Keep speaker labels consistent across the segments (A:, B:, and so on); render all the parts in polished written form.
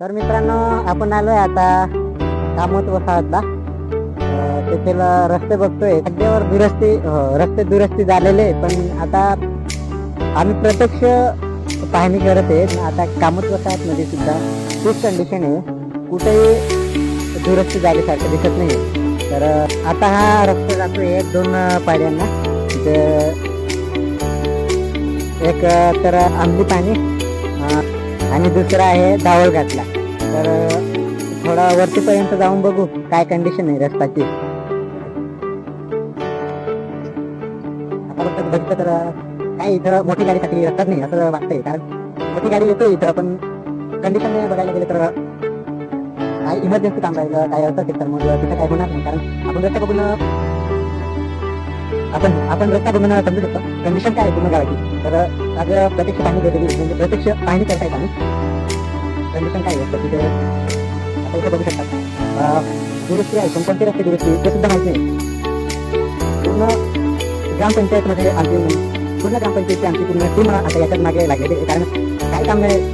A: तर मित्रांनो, आपण आलोय आता कामत वसाहतला. तेथील रस्ते बघतोय, सध्यावर रस्ते दुरुस्ती झालेले, पण आता आम्ही प्रत्यक्ष पाहणी करत आहे. आता कामत वसाहत मध्ये सुद्धा तीच कंडिशन आहे, कुठेही दुरुस्ती झाल्यासारखं दिसत नाही. तर आता हा रस्ता जातोय एक दोन पाड्यांना. एक तर आंबली पाणी आणि दुसरा आहे धावळघाटला. तर थोडा वरतीपर्यंत जाऊन बघू काय कंडिशन आहे रस्त्याची. आता बघितलं तर काय इथं मोठी गाडीसाठी रस्ताच नाही असं वाटतंय, कारण मोठी गाडी येतो इथं, पण कंडिशन नाही बघायला गेलं तर काय इमर्जन्सी काम राहिलं काय असं असेल तर मग तिथं काय होणार नाही. कारण आपण रस्ता बघून आपण रस्ता बघून समजू शकतो कंडिशन काय आहे पूर्ण गावाची. तर आज प्रत्यक्ष पाहणी घेतली, म्हणजे प्रत्यक्ष पाहणी करतायत आम्ही कंडिशन काय आहे तिथे. आता इथे बघू शकतात दुरुस्ती आहे, कोणकोणती रस्ते दुरुस्ती ते सुद्धा माहिती नाही. पूर्ण ग्रामपंचायतमध्ये पूर्ण ग्रामपंचायतची आमची पूर्ण टीम आता याच्यात मागे लागलेली आहे. कारण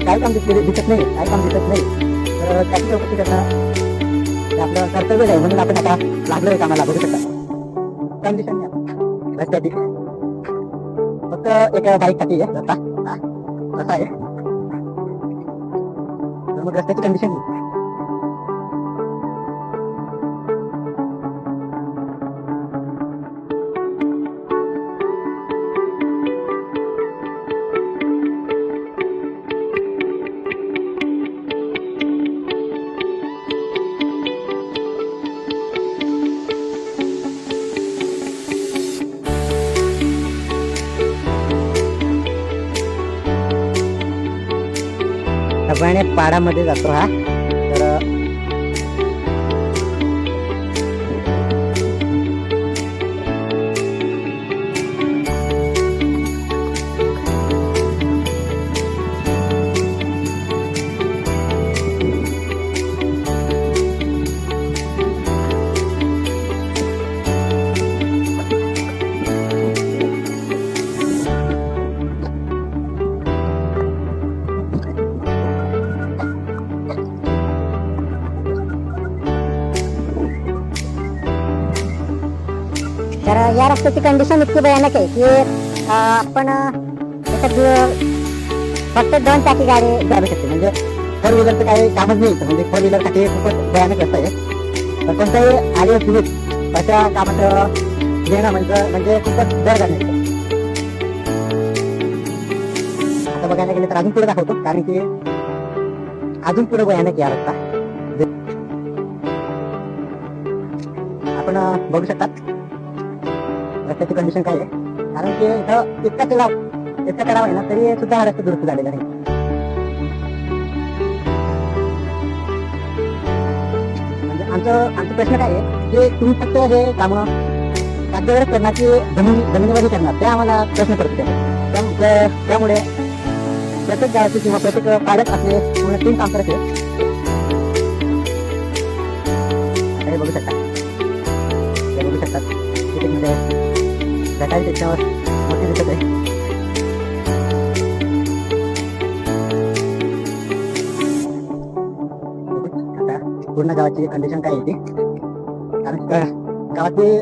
A: काय काम दिसत नाही. तर त्याची चौकशी करणं हे आपलं कर्तव्य आहे, म्हणून आपण आता लागलोय कामाला. बघू शकता कंडिशन रस्त्याची फक्त एका बाईकसाठी आहे रस्ता असा आहे. तर मग रस्त्याची कंडिशन पाडामध्ये जातो हा. तर तर या रस्त्याची कंडिशन इतकी भयानक आहे की आपण फक्त 2 चाकी गाडी चालू शकते. म्हणजे 4 व्हीलरचं काही कामच नाही. म्हणजे 4 व्हीलरसाठी खूपच भयानक रस्ता आहे. तर कोणत्याही आदिवासी अशा कामाचं घेणं म्हणजे खूपच दर झाले. आता बघायला गेलं तर अजून पुढे दाखवतो, कारण की अजून पुढे भयानक या रस्ता आपण बघू शकतात रस्त्याची कंडिशन काय आहे. कारण की इथं इतका चढाव आहे ना, तरी सुद्धा हा रस्ता दुरुस्त झालेला नाही. म्हणजे आमचा प्रश्न काय आहे की तुम्ही फक्त हे कामं कागदावरच करणार की जमिनीवरही करणार, ते आम्हाला प्रश्न पडतो. त्यामुळे प्रत्येक गावाची किंवा प्रत्येक पाड्यात असले पूर्ण 3 काम करत आहे. हे बघू शकता मध्ये गटारी त्याच्यावर मोठी दिसत आहे. आता पूर्ण गावाची कंडिशन काय आहे ती, कारण गावातली